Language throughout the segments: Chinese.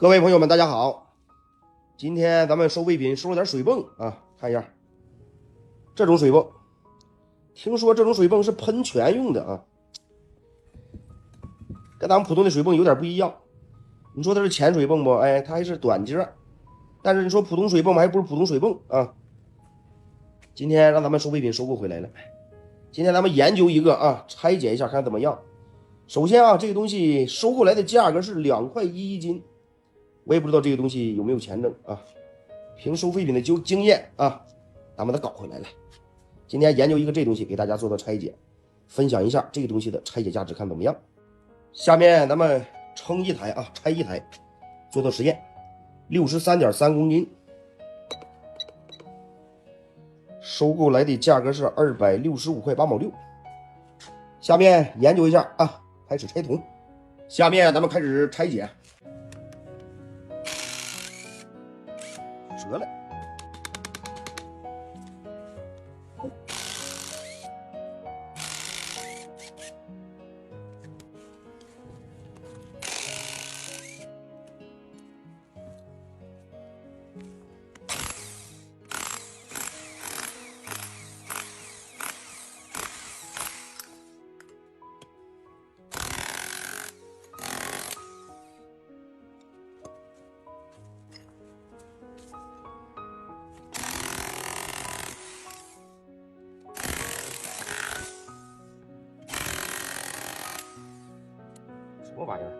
各位朋友们，大家好！今天咱们收废品，收了点水泵啊，看一下这种水泵。听说这种水泵是喷泉用的啊，跟咱们普通的水泵有点不一样。你说它是潜水泵不？哎，它还是短节，但是你说普通水泵嘛，还不是普通水泵啊。今天让咱们收废品收购回来了，今天咱们研究一个啊，拆解一下看怎么样。首先啊，这个东西收购来的价格是2.11块一斤，我也不知道这个东西有没有钱挣啊。凭收废品的经验啊，咱把它搞回来了。今天研究一个这东西，给大家做到拆解，分享一下这个东西的拆解价值，看怎么样。下面咱们称一台啊，拆一台，做到实验，63.3公斤，收购来的价格是265.8毛6。下面研究一下啊，开始拆桶。下面咱们开始拆解，折了。什么玩意儿？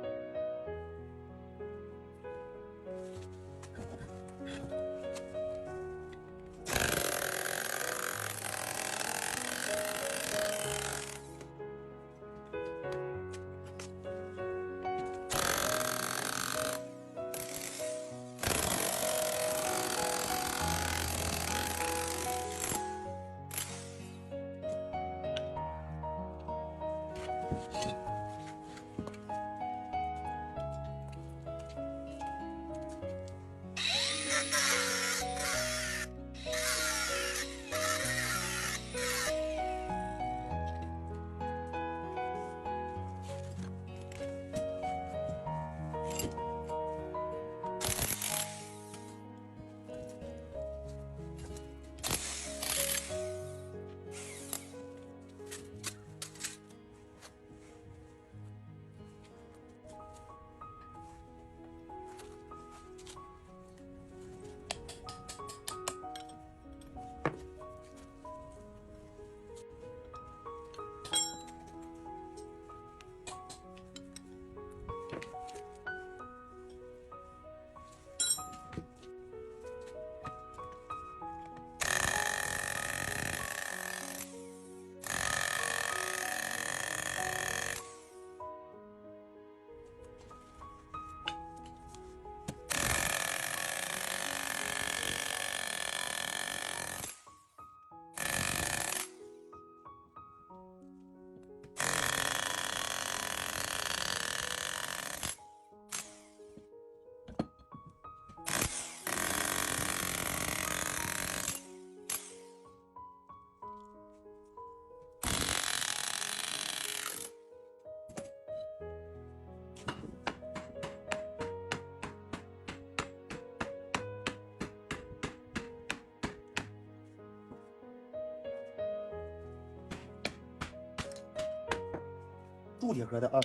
铸铁壳的啊。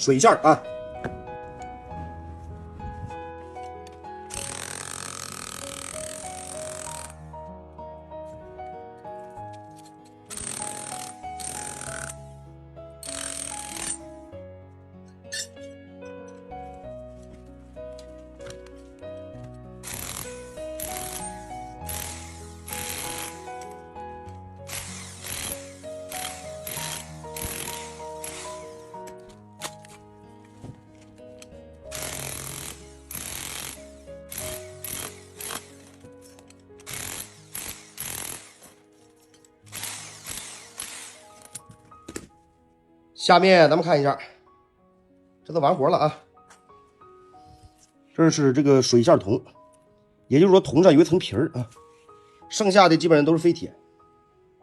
水线啊。下面咱们看一下，这都完活了啊。这是这个水线铜，也就是说铜上有一层皮儿啊，剩下的基本上都是废铁。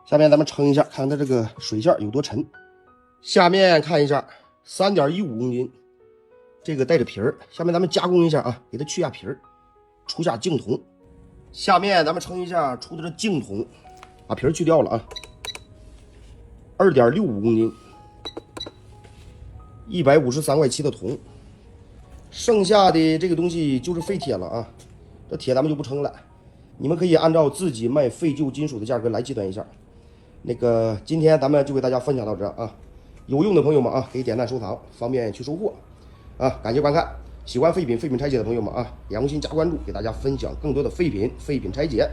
下面咱们称一下，看看它这个水线有多沉。下面看一下，3.15公斤，这个带着皮儿。下面咱们加工一下啊，给它去下皮儿，出下净铜。下面咱们称一下出的这净铜，把皮儿去掉了啊，2.65公斤。153.7块的铜，剩下的这个东西就是废铁了啊。这铁咱们就不称了，你们可以按照自己卖废旧金属的价格来计算一下。那个今天咱们就给大家分享到这啊，有用的朋友们啊，可以点赞收藏，方便去收货啊。感谢观看，喜欢废品拆解的朋友们啊，点红心加关注，给大家分享更多的废品拆解。